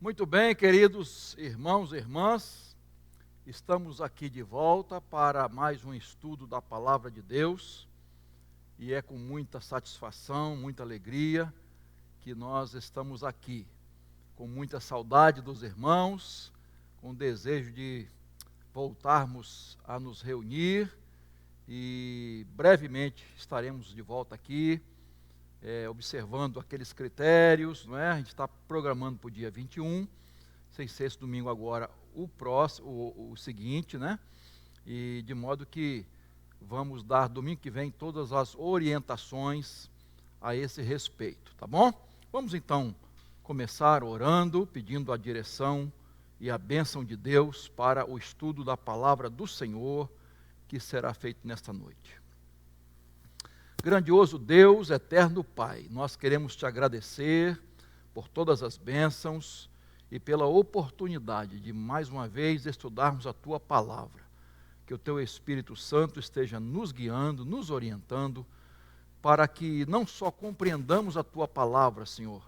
Muito bem, queridos irmãos e irmãs, estamos aqui de volta para mais um estudo da Palavra de Deus e é com muita satisfação, muita alegria que nós estamos aqui, com muita saudade dos irmãos, com desejo de voltarmos a nos reunir e brevemente estaremos de volta aqui, observando aqueles critérios, não é? A gente está programando para o dia 21, sem ser esse domingo agora, o próximo, o seguinte, né? E de modo que vamos dar domingo que vem todas as orientações a esse respeito, tá bom? Vamos então começar orando, pedindo a direção e a bênção de Deus para o estudo da palavra do Senhor que será feito nesta noite. Grandioso Deus, eterno Pai, nós queremos te agradecer por todas as bênçãos e pela oportunidade de mais uma vez estudarmos a tua palavra. Que o teu Espírito Santo esteja nos guiando, nos orientando, para que não só compreendamos a tua palavra, Senhor,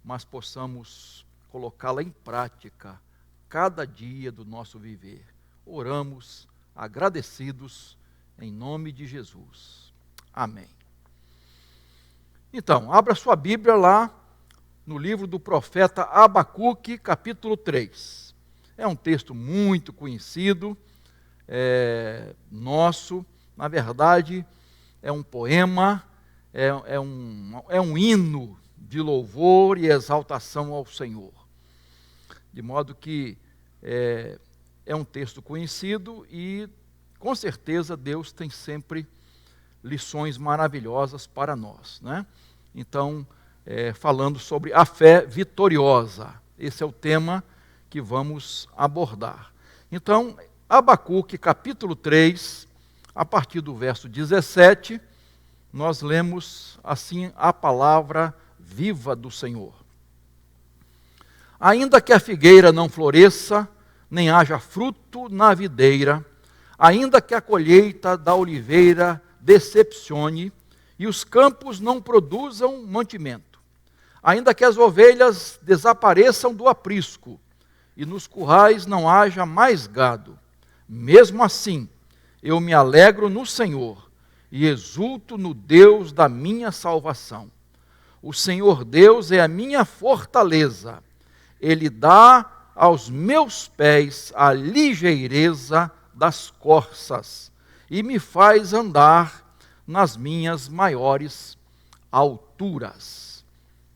mas possamos colocá-la em prática cada dia do nosso viver. Oramos agradecidos em nome de Jesus. Amém. Então, abra sua Bíblia lá no livro do profeta Abacuque, capítulo 3. É um texto muito conhecido, nosso, na verdade, é um poema, é um hino de louvor e exaltação ao Senhor. De modo que é um texto conhecido e, com certeza, Deus tem sempre lições maravilhosas para nós, né? Então, falando sobre a fé vitoriosa, esse é o tema que vamos abordar. Então, Abacuque, capítulo 3, a partir do verso 17, nós lemos assim a palavra viva do Senhor. Ainda que a figueira não floresça, nem haja fruto na videira, ainda que a colheita da oliveira decepcione, e os campos não produzam mantimento, ainda que as ovelhas desapareçam do aprisco, e nos currais não haja mais gado, mesmo assim eu me alegro no Senhor, e exulto no Deus da minha salvação. O Senhor Deus é a minha fortaleza, Ele dá aos meus pés a ligeireza das corças, e me faz andar nas minhas maiores alturas.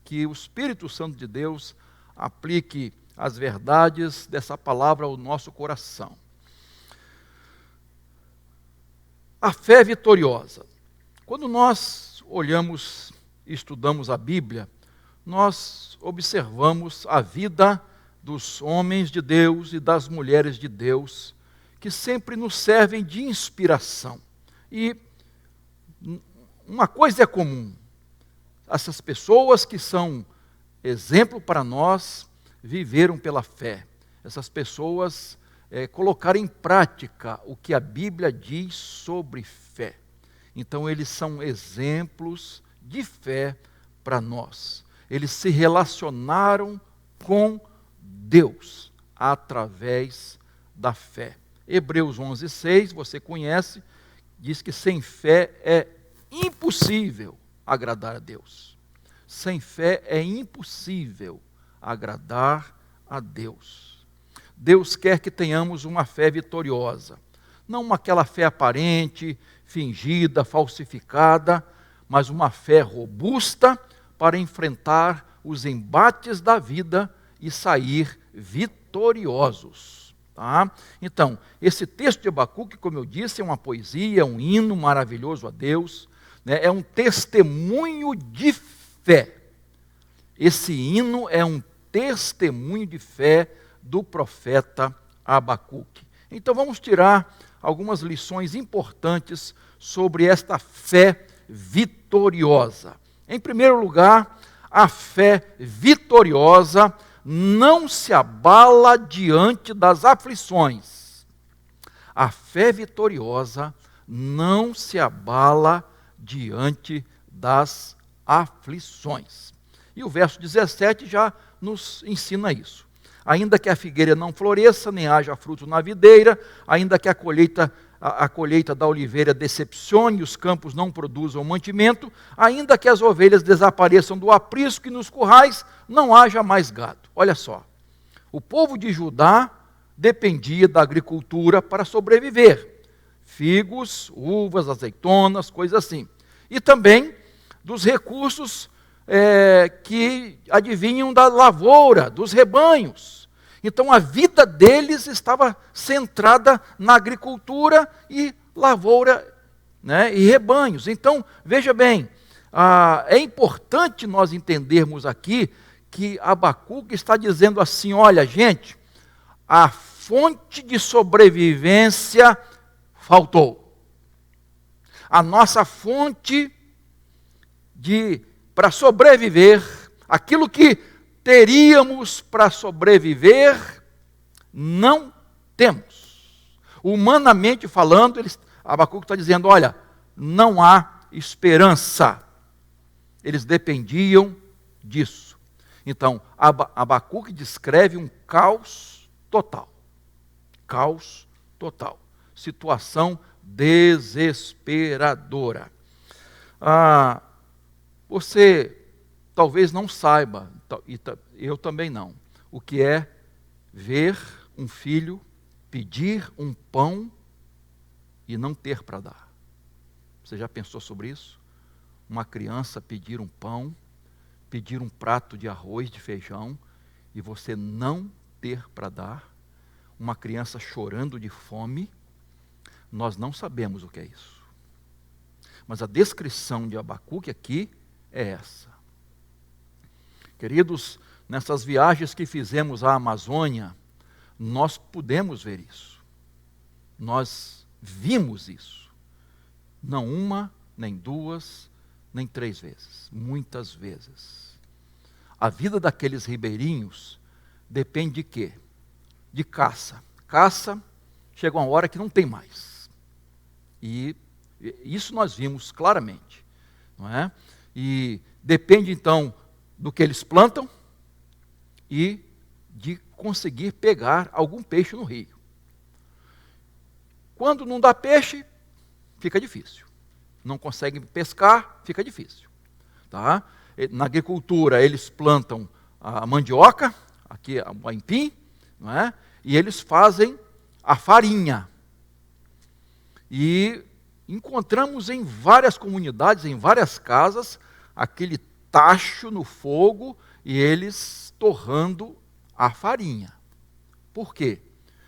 Que o Espírito Santo de Deus aplique as verdades dessa palavra ao nosso coração. A fé vitoriosa. Quando nós olhamos e estudamos a Bíblia, nós observamos a vida dos homens de Deus e das mulheres de Deus, que sempre nos servem de inspiração. E uma coisa é comum, essas pessoas que são exemplo para nós, viveram pela fé. Essas pessoas colocaram em prática o que a Bíblia diz sobre fé. Então eles são exemplos de fé para nós. Eles se relacionaram com Deus através da fé. Hebreus 11:6, você conhece, diz que sem fé é impossível agradar a Deus. Sem fé é impossível agradar a Deus. Deus quer que tenhamos uma fé vitoriosa. Não aquela fé aparente, fingida, falsificada, mas uma fé robusta para enfrentar os embates da vida e sair vitoriosos. Tá? Então, esse texto de Abacuque, como eu disse, é uma poesia, é um hino maravilhoso a Deus, né? É um testemunho de fé. Esse hino é um testemunho de fé do profeta Abacuque. Então vamos tirar algumas lições importantes sobre esta fé vitoriosa. Em primeiro lugar, a fé vitoriosa não se abala diante das aflições. A fé vitoriosa não se abala diante das aflições. E o verso 17 já nos ensina isso. ainda que a figueira não floresça, nem haja fruto na videira, ainda que a colheita da oliveira decepcione, os campos não produzam mantimento, ainda que as ovelhas desapareçam do aprisco e nos currais não haja mais gado. Olha só, o povo de Judá dependia da agricultura para sobreviver. Figos, uvas, azeitonas, coisas assim. E também dos recursos que advinham da lavoura, dos rebanhos. Então a vida deles estava centrada na agricultura e lavoura, né, e rebanhos. Então, veja bem, é importante nós entendermos aqui que Abacuque está dizendo assim, olha gente, a fonte de sobrevivência faltou. A nossa fonte para sobreviver, aquilo que teríamos para sobreviver, não temos. Humanamente falando, Abacuque está dizendo, olha, não há esperança. Eles dependiam disso. Então, Abacuque descreve um caos total. Caos total. Situação desesperadora. Você talvez não saiba, e eu também não, o que é ver um filho pedir um pão e não ter para dar. Você já pensou sobre isso? Uma criança pedir um pão, pedir um prato de arroz, de feijão, e você não ter para dar? Uma criança chorando de fome? Nós não sabemos o que é isso. Mas a descrição de Abacuque aqui é essa. Queridos, nessas viagens que fizemos à Amazônia, nós pudemos ver isso. Nós vimos isso. Não uma, nem duas, nem 3 vezes. Muitas vezes. A vida daqueles ribeirinhos depende de quê? De caça. Caça, chega uma hora que não tem mais. E isso nós vimos claramente. Não é? E depende então do que eles plantam e de conseguir pegar algum peixe no rio. Quando não dá peixe, fica difícil. Não conseguem pescar, fica difícil. Tá? Na agricultura, eles plantam a mandioca, aqui o aipim, não é? E eles fazem a farinha. E encontramos em várias comunidades, em várias casas, aquele tacho no fogo e eles torrando a farinha. Por quê?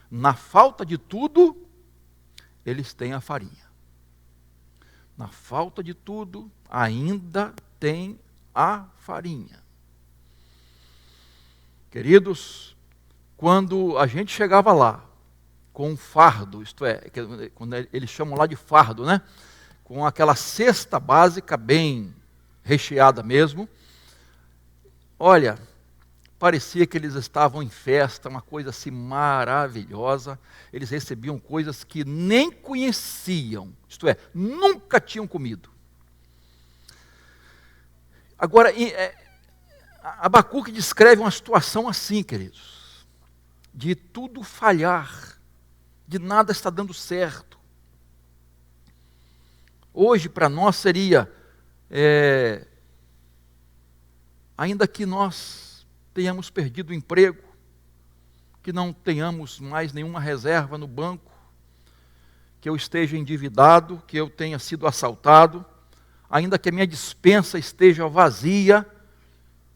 Na falta de tudo, eles têm a farinha. Na falta de tudo, ainda tem a farinha. Queridos, quando a gente chegava lá, com um fardo, isto é, quando eles chamam lá de fardo, né? Com aquela cesta básica bem recheada mesmo, olha, parecia que eles estavam em festa, uma coisa assim maravilhosa. Eles recebiam coisas que nem conheciam, isto é, nunca tinham comido. Agora, Abacuque descreve uma situação assim, queridos, de tudo falhar, de nada está dando certo. Hoje, para nós, seria, ainda que nós tenhamos perdido o emprego, que não tenhamos mais nenhuma reserva no banco, que eu esteja endividado, que eu tenha sido assaltado, ainda que a minha despensa esteja vazia,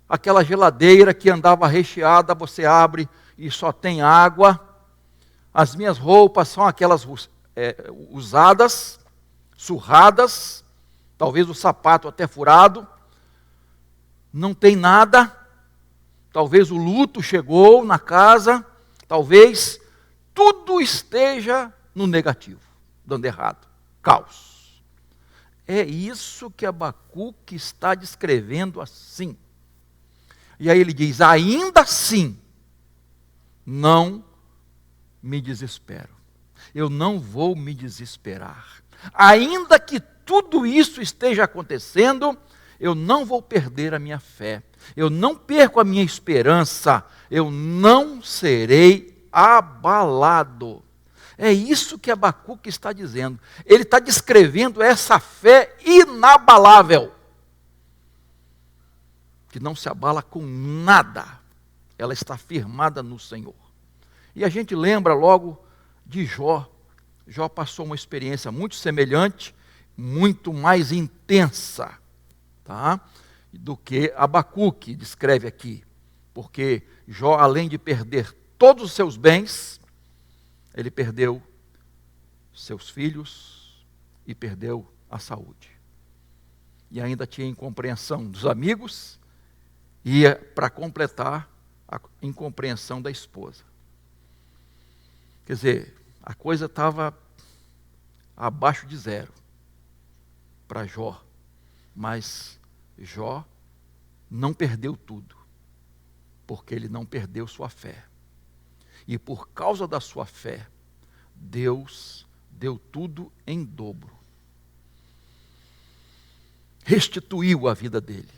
aquela geladeira que andava recheada, você abre e só tem água, as minhas roupas são aquelas usadas, surradas, talvez o sapato até furado, não tem nada, talvez o luto chegou na casa, talvez tudo esteja no negativo, dando errado, caos. É isso que Abacuque está descrevendo assim. E aí ele diz, ainda assim, não me desespero. Eu não vou me desesperar. Ainda que tudo isso esteja acontecendo, eu não vou perder a minha fé. eu não perco a minha esperança, eu não serei abalado. É isso que Abacuque está dizendo. Ele está descrevendo essa fé inabalável, que não se abala com nada, ela está firmada no Senhor. E a gente lembra logo de Jó. Jó passou uma experiência muito semelhante, muito mais intensa, tá? Do que Abacuque descreve aqui. Porque Jó, além de perder todos os seus bens, ele perdeu seus filhos e perdeu a saúde. E ainda tinha incompreensão dos amigos e, para completar, a incompreensão da esposa. Quer dizer, a coisa estava abaixo de zero para Jó. Mas Jó não perdeu tudo, porque ele não perdeu sua fé. E por causa da sua fé, Deus deu tudo em dobro. Restituiu a vida dele.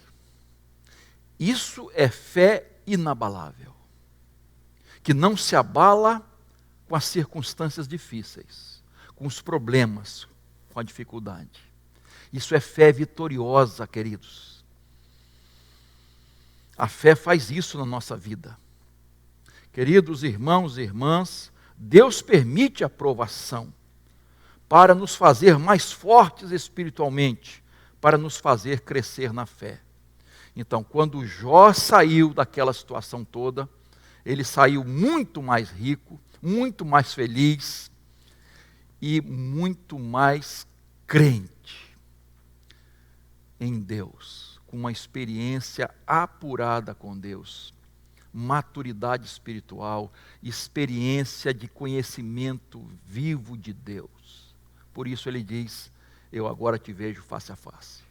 Isso é fé inabalável, que não se abala com as circunstâncias difíceis, com os problemas, com a dificuldade. Isso é fé vitoriosa, queridos. A fé faz isso na nossa vida. Queridos irmãos e irmãs, Deus permite a provação para nos fazer mais fortes espiritualmente, para nos fazer crescer na fé. Então, quando Jó saiu daquela situação toda, ele saiu muito mais rico, muito mais feliz e muito mais crente em Deus, com uma experiência apurada com Deus, maturidade espiritual, experiência de conhecimento vivo de Deus. Por isso ele diz: eu agora te vejo face a face.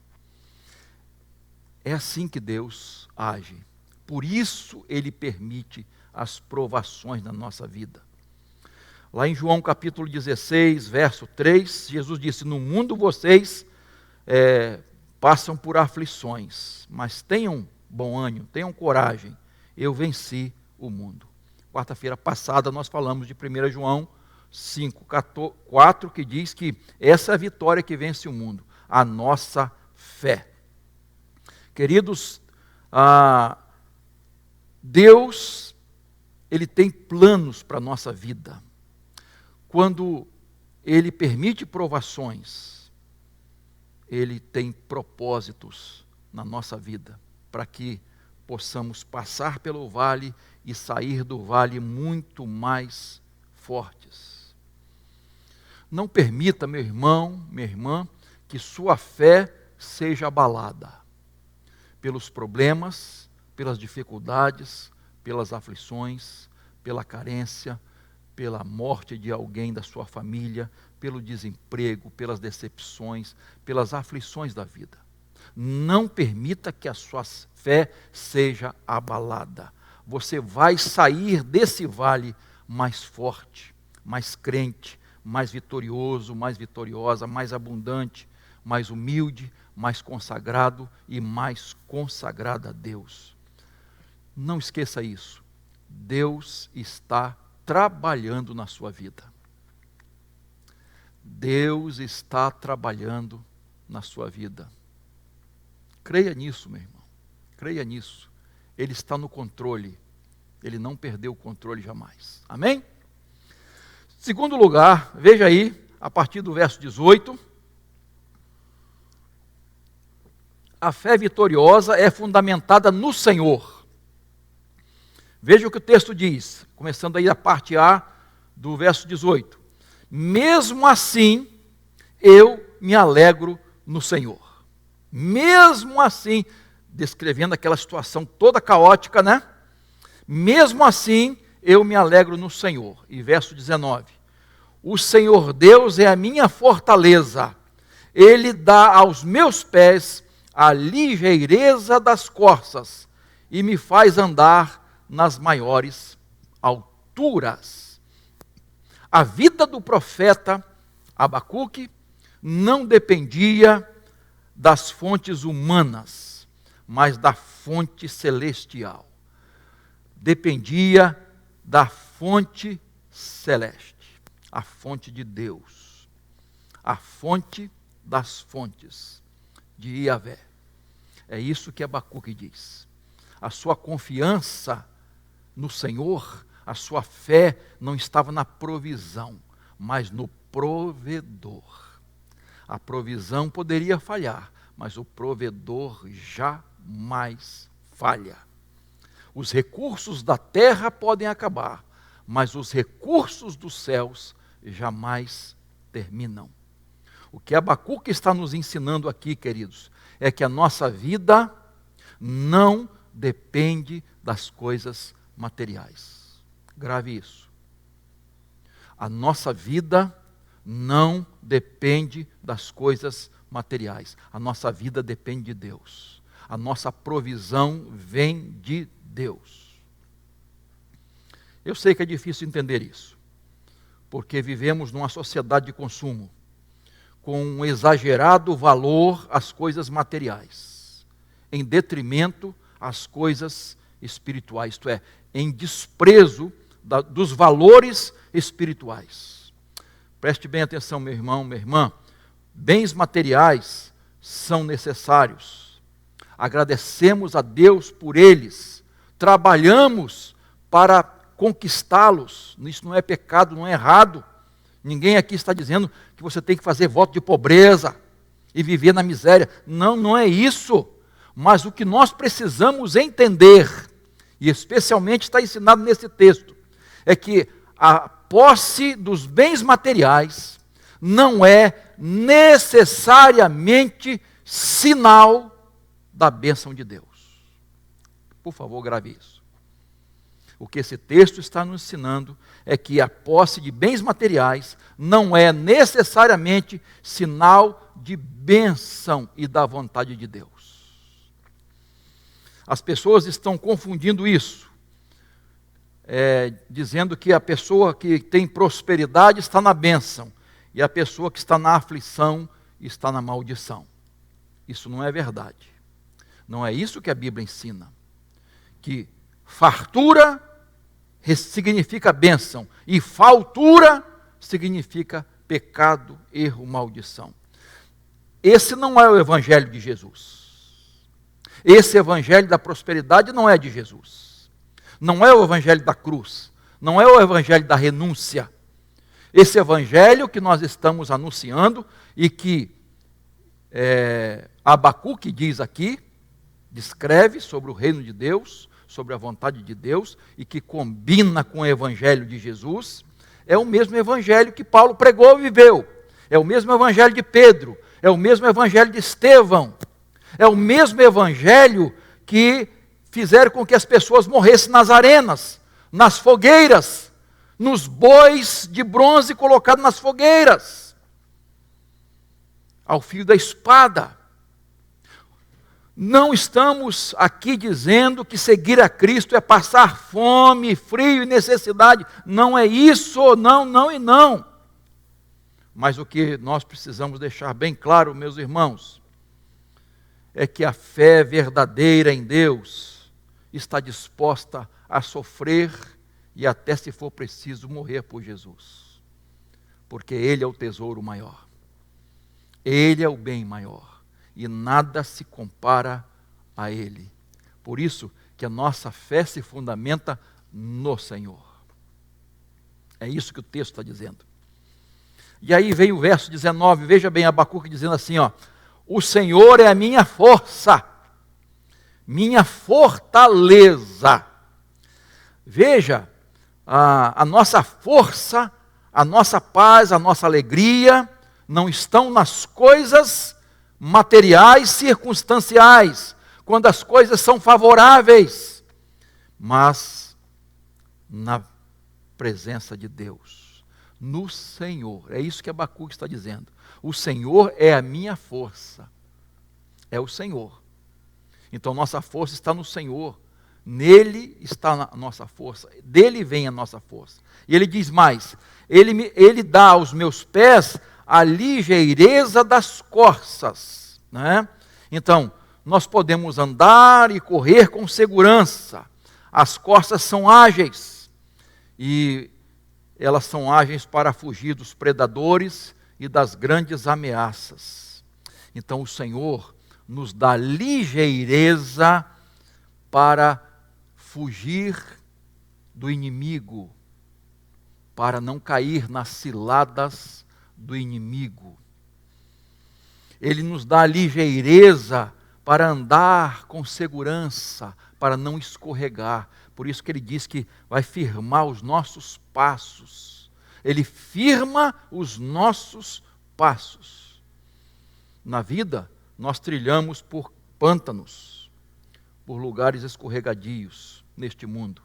É assim que Deus age. Por isso ele permite as provações na nossa vida. Lá em João capítulo 16, verso 3, Jesus disse: no mundo vocês passam por aflições, mas tenham bom ânimo, tenham coragem, eu venci o mundo. Quarta-feira passada nós falamos de 1 João 5,4, que diz que essa é a vitória que vence o mundo, a nossa fé. Queridos, Deus, Ele tem planos para a nossa vida. Quando Ele permite provações, Ele tem propósitos na nossa vida, para que possamos passar pelo vale e sair do vale muito mais fortes. Não permita, meu irmão, minha irmã, que sua fé seja abalada pelos problemas, pelas dificuldades, pelas aflições, pela carência, pela morte de alguém da sua família, pelo desemprego, pelas decepções, pelas aflições da vida. Não permita que a sua fé seja abalada. Você vai sair desse vale mais forte, mais crente, mais vitorioso, mais vitoriosa, mais abundante, mais humilde, mais consagrado e mais consagrada a Deus. Não esqueça isso. Deus está trabalhando na sua vida. Deus está trabalhando na sua vida. Creia nisso, meu irmão. Creia nisso. Ele está no controle. Ele não perdeu o controle jamais. Amém? Segundo lugar, veja aí, a partir do verso 18. A fé vitoriosa é fundamentada no Senhor. Veja o que o texto diz, começando aí a parte A do verso 18. Mesmo assim, eu me alegro no Senhor. Mesmo assim, descrevendo aquela situação toda caótica, né? Mesmo assim, eu me alegro no Senhor. E verso 19. O Senhor Deus é a minha fortaleza. Ele dá aos meus pés a ligeireza das corças e me faz andar nas maiores alturas. A vida do profeta Abacuque não dependia das fontes humanas, mas da fonte celestial. Dependia da fonte celeste, a fonte de Deus, a fonte das fontes de Iavé. É isso que Abacuque diz. A sua confiança no Senhor, a sua fé não estava na provisão, mas no provedor. A provisão poderia falhar, mas o provedor jamais falha. Os recursos da terra podem acabar, mas os recursos dos céus jamais terminam. O que Abacuque está nos ensinando aqui, queridos, é que a nossa vida não depende das coisas materiais. Grave isso. A nossa vida não depende das coisas materiais. A nossa vida depende de Deus. A nossa provisão vem de Deus. Eu sei que é difícil entender isso, porque vivemos numa sociedade de consumo, com um exagerado valor às coisas materiais, em detrimento às coisas espirituais, isto é, em desprezo dos valores espirituais. Preste bem atenção, meu irmão, minha irmã, bens materiais são necessários, agradecemos a Deus por eles, trabalhamos para conquistá-los, isso não é pecado, não é errado. Ninguém aqui está dizendo que você tem que fazer voto de pobreza e viver na miséria. Não, não é isso. Mas o que nós precisamos entender, e especialmente está ensinado nesse texto, é que a posse dos bens materiais não é necessariamente sinal da bênção de Deus. Por favor, grave isso. O que esse texto está nos ensinando é que a posse de bens materiais não é necessariamente sinal de bênção e da vontade de Deus. As pessoas estão confundindo isso, dizendo que a pessoa que tem prosperidade está na bênção e a pessoa que está na aflição está na maldição. Isso não é verdade. Não é isso que a Bíblia ensina. Que fartura significa bênção e faltura significa pecado, erro, maldição. Esse não é o evangelho de Jesus. Esse evangelho da prosperidade não é de Jesus. Não é o evangelho da cruz. Não é o evangelho da renúncia. Esse evangelho que nós estamos anunciando e que Abacuque diz aqui, descreve sobre o reino de Deus, sobre a vontade de Deus, e que combina com o evangelho de Jesus, é o mesmo evangelho que Paulo pregou e viveu, é o mesmo evangelho de Pedro, é o mesmo evangelho de Estevão, é o mesmo evangelho que fizeram com que as pessoas morressem nas arenas, nas fogueiras, nos bois de bronze colocados nas fogueiras, ao fio da espada. Não estamos aqui dizendo que seguir a Cristo é passar fome, frio e necessidade. Não é isso, não, não e não. Mas o que nós precisamos deixar bem claro, meus irmãos, é que a fé verdadeira em Deus está disposta a sofrer e até, se for preciso, morrer por Jesus. Porque Ele é o tesouro maior. Ele é o bem maior. E nada se compara a Ele. Por isso que a nossa fé se fundamenta no Senhor. É isso que o texto está dizendo. E aí vem o verso 19, veja bem Abacuque dizendo assim, ó: o Senhor é a minha força, minha fortaleza. Veja, a nossa força, a nossa paz, a nossa alegria não estão nas coisas materiais, circunstanciais, quando as coisas são favoráveis, mas na presença de Deus, no Senhor. É isso que Abacuque está dizendo. O Senhor é a minha força, é o Senhor. Então nossa força está no Senhor, nele está a nossa força, dele vem a nossa força. E ele diz mais, ele dá aos meus pés a ligeireza das corças, né? Então, nós podemos andar e correr com segurança. As costas são ágeis e elas são ágeis para fugir dos predadores e das grandes ameaças. Então o Senhor nos dá ligeireza para fugir do inimigo, para não cair nas ciladas do inimigo. Ele nos dá ligeireza para andar com segurança, para não escorregar. Por isso que ele diz que vai firmar os nossos passos. Ele firma os nossos passos. Na vida, nós trilhamos por pântanos, por lugares escorregadios neste mundo.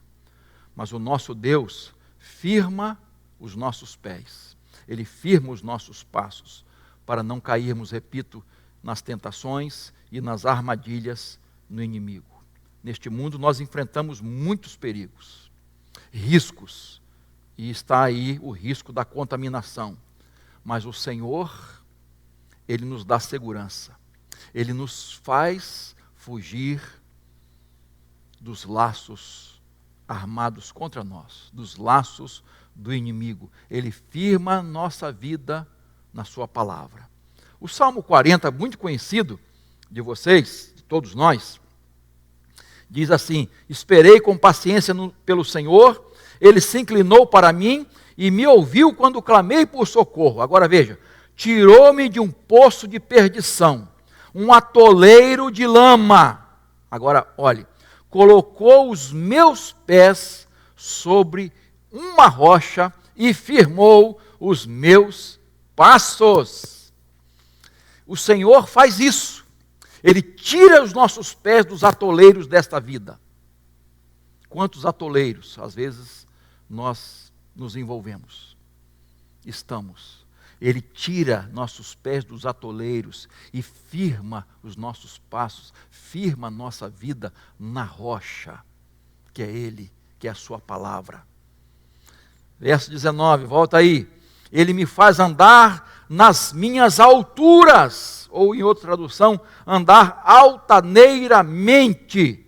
Mas o nosso Deus firma os nossos pés. Ele firma os nossos passos, para não cairmos, repito, nas tentações e nas armadilhas no inimigo. Neste mundo nós enfrentamos muitos perigos, riscos, e está aí o risco da contaminação. Mas o Senhor, Ele nos dá segurança. Ele nos faz fugir dos laços armados contra nós, dos laços do inimigo. Ele firma nossa vida na sua palavra. O Salmo 40, muito conhecido de vocês, de todos nós, diz assim: esperei com paciência pelo Senhor, Ele se inclinou para mim e me ouviu quando clamei por socorro. Agora veja, tirou-me de um poço de perdição, um atoleiro de lama. Agora olhe, colocou os meus pés sobre uma rocha e firmou os meus passos. O Senhor faz isso. Ele tira os nossos pés dos atoleiros desta vida. Quantos atoleiros, às vezes, nós nos envolvemos? Estamos. Ele tira nossos pés dos atoleiros e firma os nossos passos, firma a nossa vida na rocha, que é Ele, que é a sua palavra. Verso 19, volta aí. Ele me faz andar nas minhas alturas, ou em outra tradução, andar altaneiramente.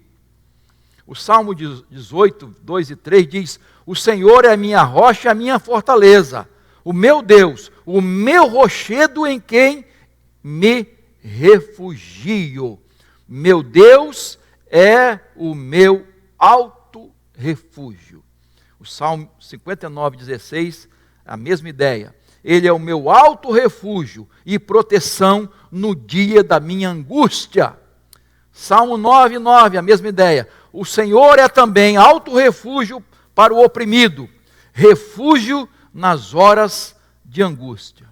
O Salmo 18, 2 e 3 diz: o Senhor é a minha rocha e a minha fortaleza, o meu Deus, o meu rochedo em quem me refugio. Meu Deus é o meu alto refúgio. O Salmo 59, 16, a mesma ideia. Ele é o meu alto refúgio e proteção no dia da minha angústia. Salmo 9, 9, a mesma ideia. O Senhor é também alto refúgio para o oprimido, refúgio nas horas de angústia.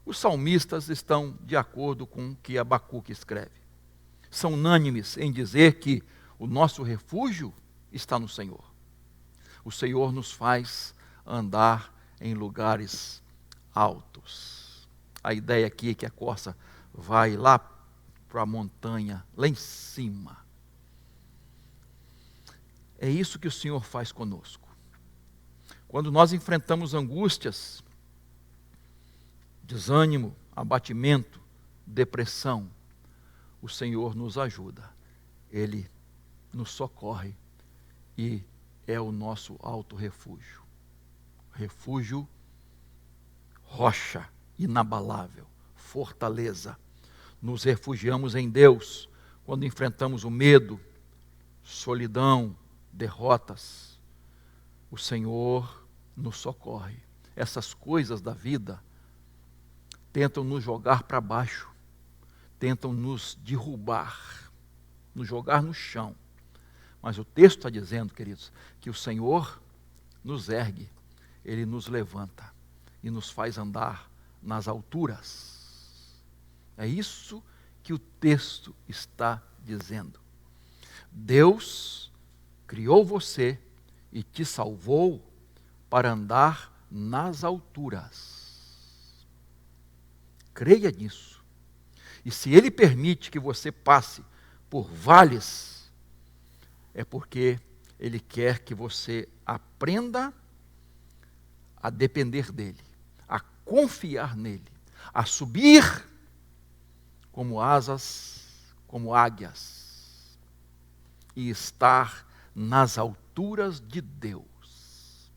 Os salmistas estão de acordo com o que Abacuque escreve. São unânimes em dizer que o nosso refúgio está no Senhor. O Senhor nos faz andar em lugares altos. A ideia aqui é que a corça vai lá para a montanha, lá em cima. É isso que o Senhor faz conosco. Quando nós enfrentamos angústias, desânimo, abatimento, depressão, o Senhor nos ajuda. Ele nos socorre e é o nosso alto refúgio. Refúgio, rocha inabalável, fortaleza. Nos refugiamos em Deus quando enfrentamos o medo, solidão, derrotas. O Senhor nos socorre. Essas coisas da vida tentam nos jogar para baixo, tentam nos derrubar, nos jogar no chão. Mas o texto está dizendo, queridos, que o Senhor nos ergue, Ele nos levanta e nos faz andar nas alturas. É isso que o texto está dizendo. Deus criou você e te salvou para andar nas alturas. Creia nisso. E se Ele permite que você passe por vales, é porque Ele quer que você aprenda a depender dEle, a confiar nele, a subir como asas como águias e estar nas alturas de Deus.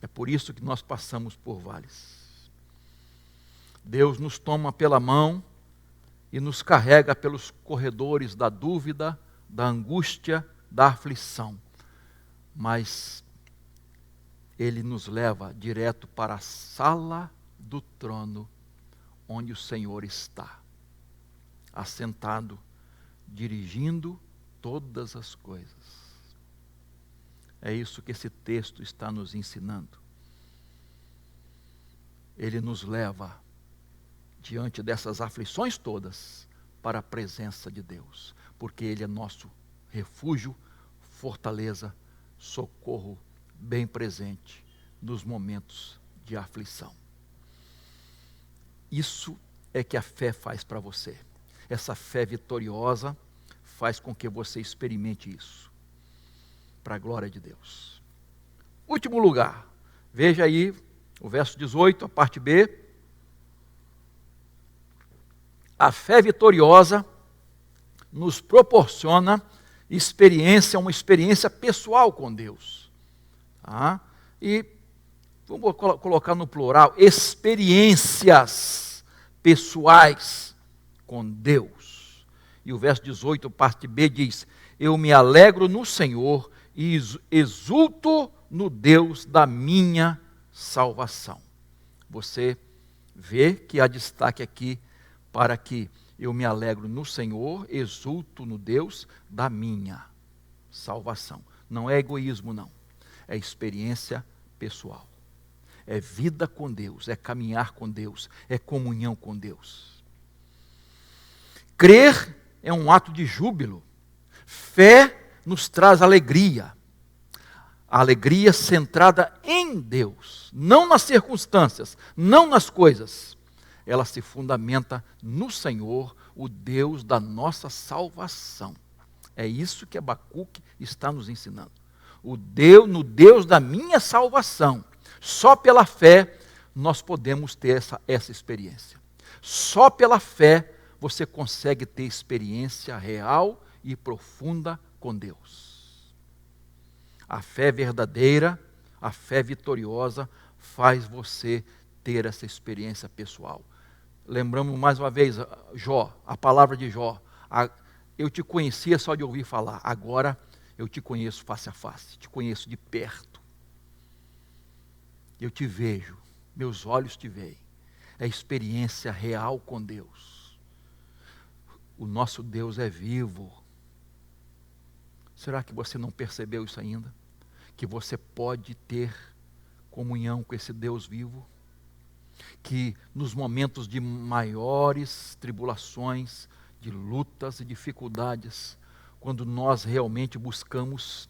É por isso que nós passamos por vales. Deus nos toma pela mão e nos carrega pelos corredores da dúvida, da angústia, da aflição. Mas Ele nos leva direto para a sala do trono, onde o Senhor está, assentado, dirigindo todas as coisas. É isso que esse texto está nos ensinando. Ele nos leva, diante dessas aflições todas, para a presença de Deus, porque Ele é nosso refúgio, fortaleza, socorro bem presente nos momentos de aflição. Isso é que a fé faz para você. Essa fé vitoriosa faz com que você experimente isso, para a glória de Deus. Último lugar, veja aí o verso 18, a parte B. A fé vitoriosa nos proporciona uma experiência pessoal com Deus. Tá? E vamos colocar no plural, experiências pessoais com Deus. E o verso 18, parte B, diz: eu me alegro no Senhor e exulto no Deus da minha salvação. Você vê que há destaque aqui para que eu me alegro no Senhor, exulto no Deus da minha salvação. Não é egoísmo, não. É experiência pessoal. É vida com Deus, é caminhar com Deus, é comunhão com Deus. Crer é um ato de júbilo. Fé nos traz alegria. A alegria centrada em Deus, não nas circunstâncias, não nas coisas. Ela se fundamenta no Senhor, o Deus da nossa salvação. É isso que Abacuque está nos ensinando. No Deus da minha salvação. Só pela fé nós podemos ter essa experiência. Só pela fé você consegue ter experiência real e profunda com Deus. A fé verdadeira, a fé vitoriosa faz você ter essa experiência pessoal. Lembramos mais uma vez Jó, a palavra de Jó. Eu te conhecia só de ouvir falar, agora eu te conheço face a face, te conheço de perto. Eu te vejo, meus olhos te veem. É experiência real com Deus. O nosso Deus é vivo. Será que você não percebeu isso ainda? Que você pode ter comunhão com esse Deus vivo? Que nos momentos de maiores tribulações, de lutas e dificuldades, quando nós realmente buscamos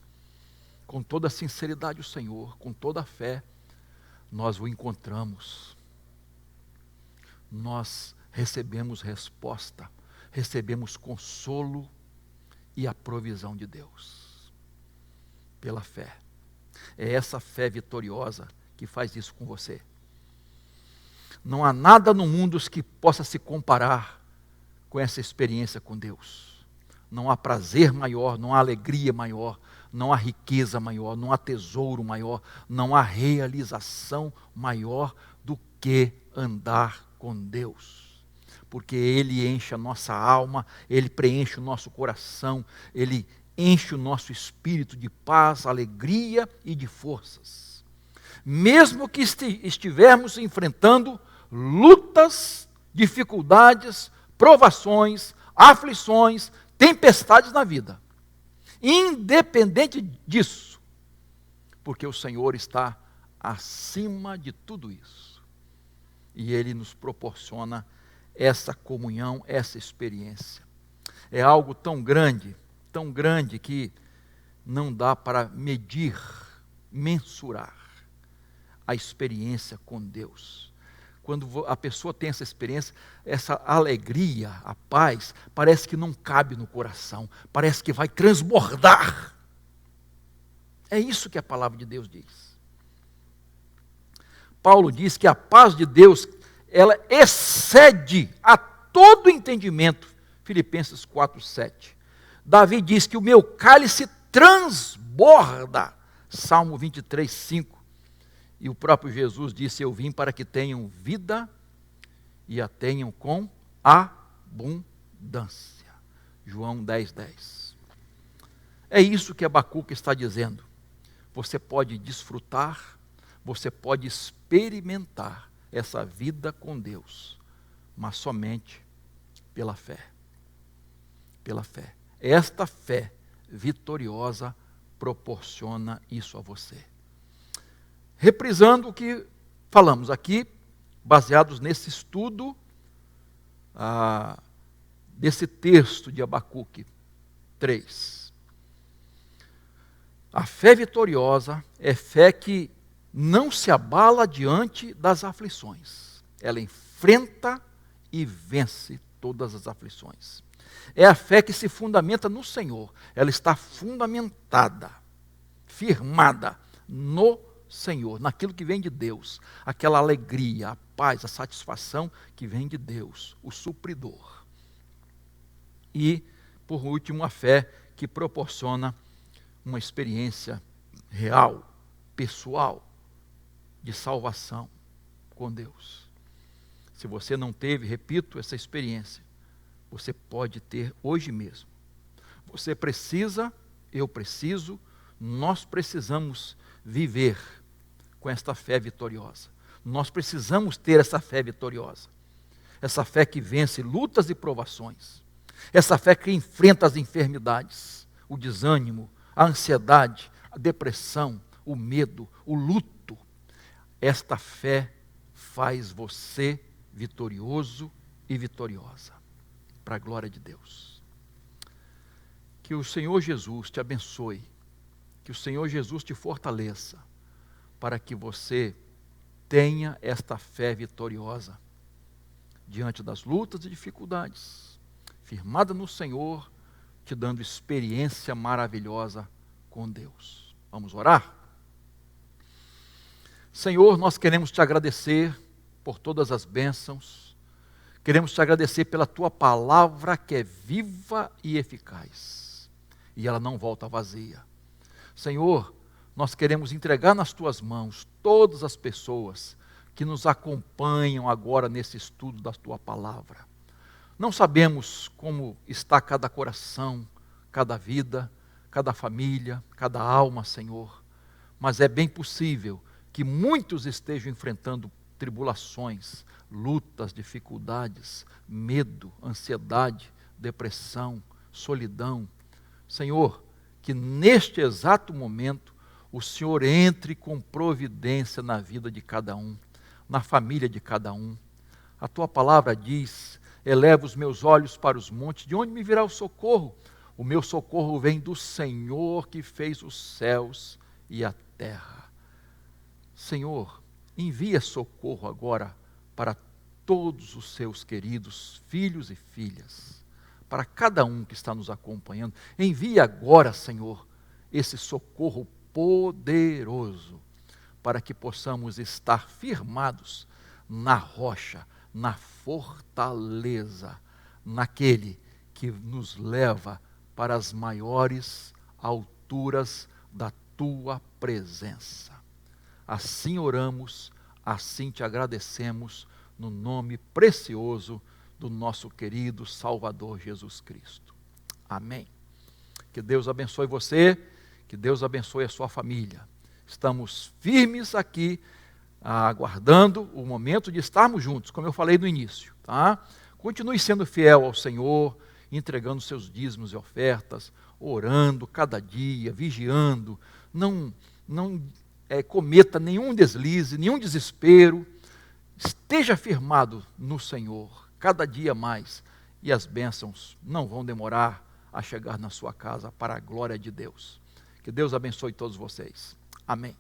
com toda a sinceridade o Senhor, com toda a fé, nós o encontramos. Nós recebemos resposta, recebemos consolo e a provisão de Deus. Pela fé. É essa fé vitoriosa que faz isso com você. Não há nada no mundo que possa se comparar com essa experiência com Deus. Não há prazer maior, não há alegria maior, não há riqueza maior, não há tesouro maior, não há realização maior do que andar com Deus. Porque Ele enche a nossa alma, Ele preenche o nosso coração, Ele enche o nosso espírito de paz, alegria e de forças. Mesmo que estivermos enfrentando lutas, dificuldades, provações, aflições, tempestades na vida. Independente disso, porque o Senhor está acima de tudo isso. E Ele nos proporciona essa comunhão, essa experiência. É algo tão grande que não dá para medir, mensurar a experiência com Deus. Quando a pessoa tem essa experiência, essa alegria, a paz, parece que não cabe no coração, parece que vai transbordar. É isso que a palavra de Deus diz. Paulo diz que a paz de Deus, ela excede a todo entendimento. Filipenses 4:7. Davi diz que o meu cálice transborda. Salmo 23:5. E o próprio Jesus disse: eu vim para que tenham vida e a tenham com abundância. João 10:10. É isso que Abacuque está dizendo. Você pode desfrutar, você pode experimentar essa vida com Deus, mas somente pela fé. Pela fé. Esta fé vitoriosa proporciona isso a você. Reprisando o que falamos aqui, baseados nesse estudo, desse texto de Abacuque 3. A fé vitoriosa é fé que não se abala diante das aflições. Ela enfrenta e vence todas as aflições. É a fé que se fundamenta no Senhor. Ela está fundamentada, firmada no Senhor, naquilo que vem de Deus. Aquela alegria, a paz, a satisfação que vem de Deus, o supridor. E, por último, a fé que proporciona uma experiência real, pessoal, de salvação com Deus. Se você não teve, repito, essa experiência, você pode ter hoje mesmo. Você precisa, eu preciso, nós precisamos viver com esta fé vitoriosa. Nós precisamos ter essa fé vitoriosa. Essa fé que vence lutas e provações. Essa fé que enfrenta as enfermidades, o desânimo, a ansiedade, a depressão, o medo, o luto. Esta fé faz você vitorioso e vitoriosa, para a glória de Deus. Que o Senhor Jesus te abençoe, que o Senhor Jesus te fortaleça, para que você tenha esta fé vitoriosa, diante das lutas e dificuldades, firmada no Senhor, te dando experiência maravilhosa com Deus. Vamos orar? Senhor, nós queremos te agradecer por todas as bênçãos, queremos te agradecer pela tua palavra que é viva e eficaz, e ela não volta vazia. Senhor, nós queremos entregar nas tuas mãos todas as pessoas que nos acompanham agora nesse estudo da tua palavra. Não sabemos como está cada coração, cada vida, cada família, cada alma, Senhor, mas é bem possível que muitos estejam enfrentando tribulações, lutas, dificuldades, medo, ansiedade, depressão, solidão. Senhor, que neste exato momento o Senhor entre com providência na vida de cada um, na família de cada um. A tua palavra diz: eleva os meus olhos para os montes, de onde me virá o socorro? O meu socorro vem do Senhor que fez os céus e a terra. Senhor, envia socorro agora para todos os seus queridos filhos e filhas, para cada um que está nos acompanhando. Envia agora, Senhor, esse socorro poderoso, para que possamos estar firmados na rocha, na fortaleza, naquele que nos leva para as maiores alturas da tua presença. Assim oramos, assim te agradecemos, no nome precioso do nosso querido Salvador Jesus Cristo. Amém. Que Deus abençoe você, que Deus abençoe a sua família. Estamos firmes aqui, aguardando o momento de estarmos juntos, como eu falei no início, tá? Continue sendo fiel ao Senhor, entregando seus dízimos e ofertas, orando cada dia, vigiando, não cometa nenhum deslize, nenhum desespero. Esteja firmado no Senhor, cada dia mais, e as bênçãos não vão demorar a chegar na sua casa, para a glória de Deus. Que Deus abençoe todos vocês. Amém.